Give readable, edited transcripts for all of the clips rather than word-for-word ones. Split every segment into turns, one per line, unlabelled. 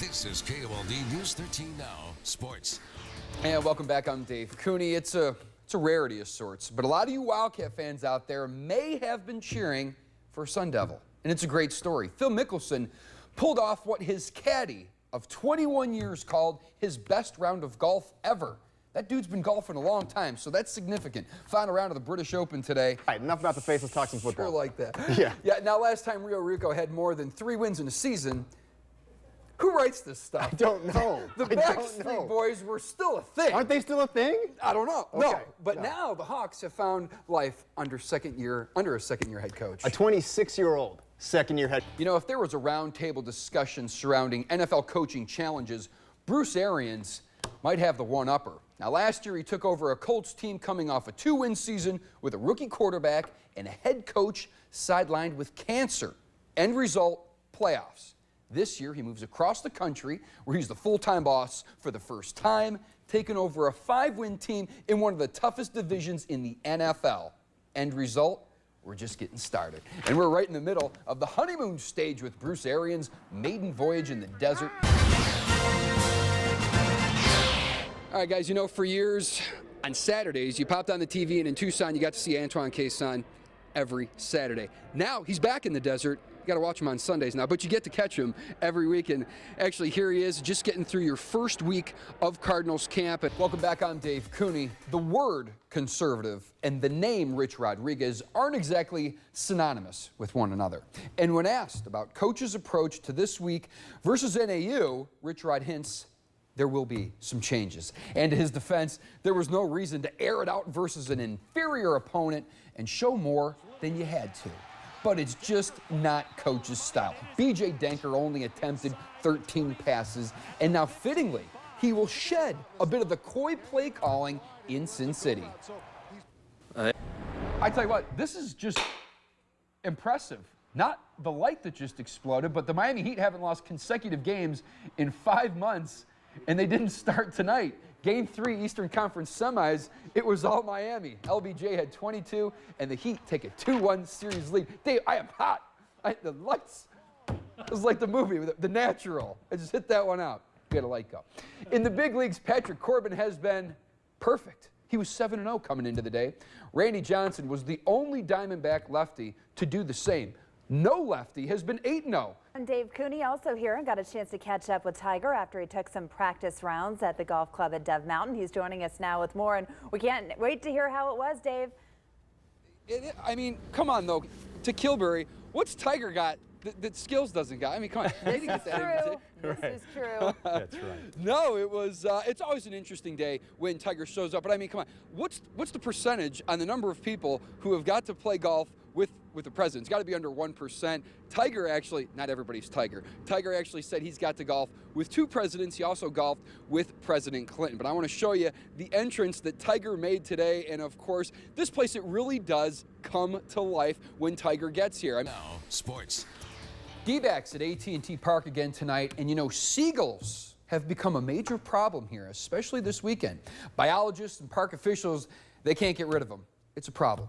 This is KOLD News 13 Now Sports.
And welcome back. I'm Dave Cooney. It's a rarity of sorts, but a lot of you Wildcat fans out there may have been cheering for Sun Devil, and it's a great story. Phil Mickelson pulled off what his caddy of 21 years called his best round of golf ever. That dude's been golfing a long time, so that's significant. Final round of the British Open today.
All right, enough about the face. Let's talk some football.
Sure like that.
Yeah.
Yeah, now last time Rio Rico had more than 3 wins in a season. Who writes this stuff?
I don't know.
The Backstreet Boys were still a thing.
Aren't they still a thing?
I don't know.
Okay.
No, but now the Hawks have found life under a second-year head coach.
A 26-year-old second-year head.
You know, if there was a roundtable discussion surrounding NFL coaching challenges, Bruce Arians might have the one-upper. Now, last year he took over a Colts team coming off a 2-win season with a rookie quarterback and a head coach sidelined with cancer. End result, playoffs. This year he moves across the country where he's the full-time boss for the first time, taking over a 5-win team in one of the toughest divisions in the NFL. End result, we're just getting started. And we're right in the middle of the honeymoon stage with Bruce Arians' maiden voyage in the desert. All right, guys, you know, for years on Saturdays, you popped on the TV, and in Tucson, you got to see Antoine Quezon every Saturday. Now he's back in the desert. You got to watch him on Sundays now, but you get to catch him every week. And actually, here he is, just getting through your first week of Cardinals camp. And welcome back. I'm Dave Cooney. The word conservative and the name Rich Rodriguez aren't exactly synonymous with one another. And when asked about coach's approach to this week versus NAU, Rich Rod hints there will be some changes. And to his defense, there was no reason to air it out versus an inferior opponent and show more than you had to. But it's just not coach's style. B.J. Denker only attempted 13 passes, and now fittingly, he will shed a bit of the coy play calling in Sin City. I tell you what, this is just impressive. Not the light that just exploded, but the Miami Heat haven't lost consecutive games in 5 months, and they didn't start tonight. Game 3 Eastern Conference semis, it was all Miami. LBJ had 22, and the Heat take a 2-1 series lead. Dave, I am hot. The lights, it was like the movie, The Natural. I just hit that one out. We had a light go. In the big leagues, Patrick Corbin has been perfect. He was 7-0 coming into the day. Randy Johnson was the only Diamondback lefty to do the same. No lefty has been 8-0.
And Dave Cooney also here and got a chance to catch up with Tiger after he took some practice rounds at the golf club at Dove Mountain. He's joining us now with more, and we can't wait to hear how it was, Dave.
I mean, come on, though. To Kilbury, what's Tiger got that Skills doesn't got? I mean, come on. They didn't get that
true. This is true.
That's right.
No, it was. It's always an interesting day when Tiger shows up. But I mean, come on. What's the percentage on the number of people who have got to play golf with the president? It's got to be under 1%. Tiger actually, not everybody's Tiger. Tiger actually said he's got to golf with 2 presidents. He also golfed with President Clinton. But I want to show you the entrance that Tiger made today. And of course, this place, it really does come to life when Tiger gets here.
Now sports.
D-backs at AT&T Park again tonight, and you know, seagulls have become a major problem here, especially this weekend. Biologists and park officials, they can't get rid of them. It's a problem.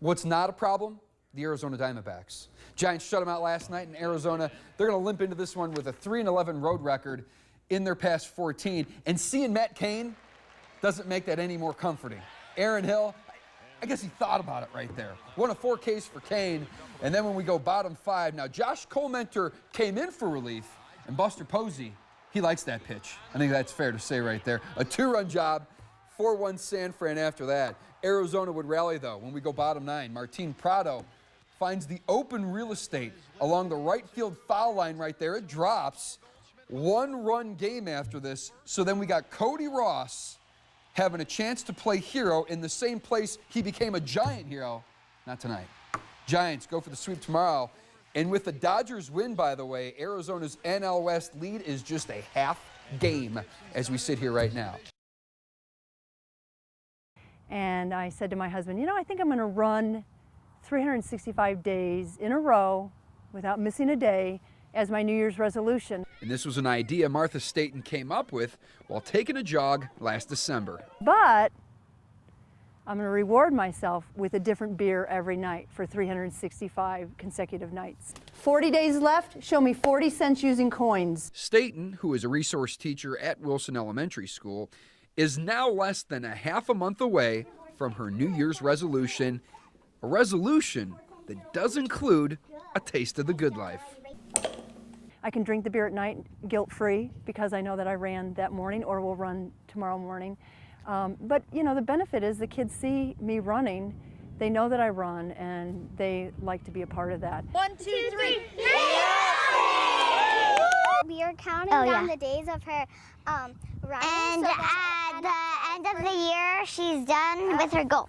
What's not a problem? The Arizona Diamondbacks. Giants shut them out last night in Arizona. They're going to limp into this one with a 3-11 road record in their past 14. And seeing Matt Cain doesn't make that any more comforting. Aaron Hill, I guess he thought about it right there. 1 of 4 Ks for Cain. And then when we go bottom 5, now Josh Colmenter came in for relief, and Buster Posey, he likes that pitch. I think that's fair to say right there. A 2-run job, 4-1 San Fran after that. Arizona would rally, though, when we go bottom 9. Martin Prado finds the open real estate along the right field foul line right there. It drops. 1-run game after this. So then we got Cody Ross having a chance to play hero in the same place he became a Giant hero. Not tonight. Giants go for the sweep tomorrow. And with the Dodgers win, by the way, Arizona's NL West lead is just a half game as we sit here right now.
And I said to my husband, you know, I think I'm going to run 365 days in a row without missing a day as my New Year's resolution.
And this was an idea Martha Staten came up with while taking a jog last December.
But I'm going to reward myself with a different beer every night for 365 consecutive nights. 40 days left, show me 40 cents using coins.
Staten, who is a resource teacher at Wilson Elementary School, is now less than a half a month away from her New Year's resolution, a resolution that does include a taste of the good life.
I can drink the beer at night guilt-free because I know that I ran that morning or will run tomorrow morning. But you know, the benefit is the kids see me running, they know that I run, and they like to be a part of that.
1, 2, 3.
We are counting down the days of her running. And at the end of the year, she's done with her goal.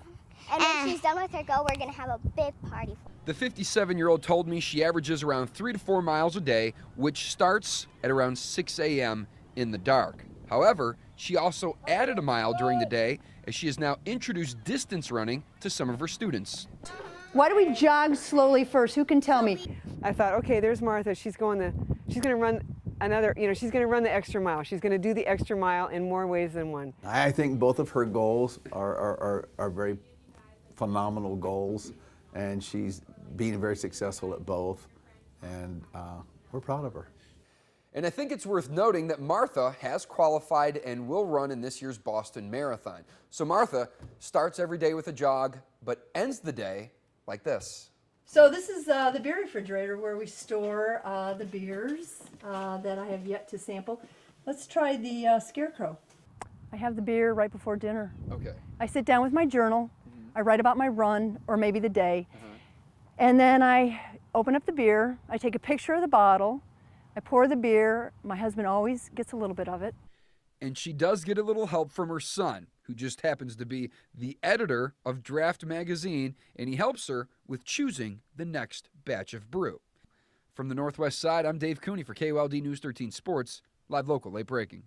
And when she's done with her goal, we're going to have a big party.
The 57-year-old told me she averages around 3 to 4 miles a day, which starts at around 6 a.m. in the dark. However, she also added a mile during the day as she has now introduced distance running to some of her students.
Why do we jog slowly first? Who can tell me?
I thought, okay, there's Martha. She's going to run another, she's going to run the extra mile. She's going to do the extra mile in more ways than one.
I think both of her goals are very phenomenal goals, and she's being very successful at both, and we're proud of her.
And I think it's worth noting that Martha has qualified and will run in this year's Boston Marathon. So Martha starts every day with a jog, but ends the day like this.
So this is the beer refrigerator where we store the beers that I have yet to sample. Let's try the Scarecrow. I have the beer right before dinner.
Okay.
I sit down with my journal. I write about my run or maybe the day. And then I open up the beer. I take a picture of the bottle. I pour the beer. My husband always gets a little bit of it.
And she does get a little help from her son, who just happens to be the editor of Draft Magazine, and he helps her with choosing the next batch of brew. From the Northwest Side, I'm Dave Cooney for KOLD News 13 Sports, live local, late breaking.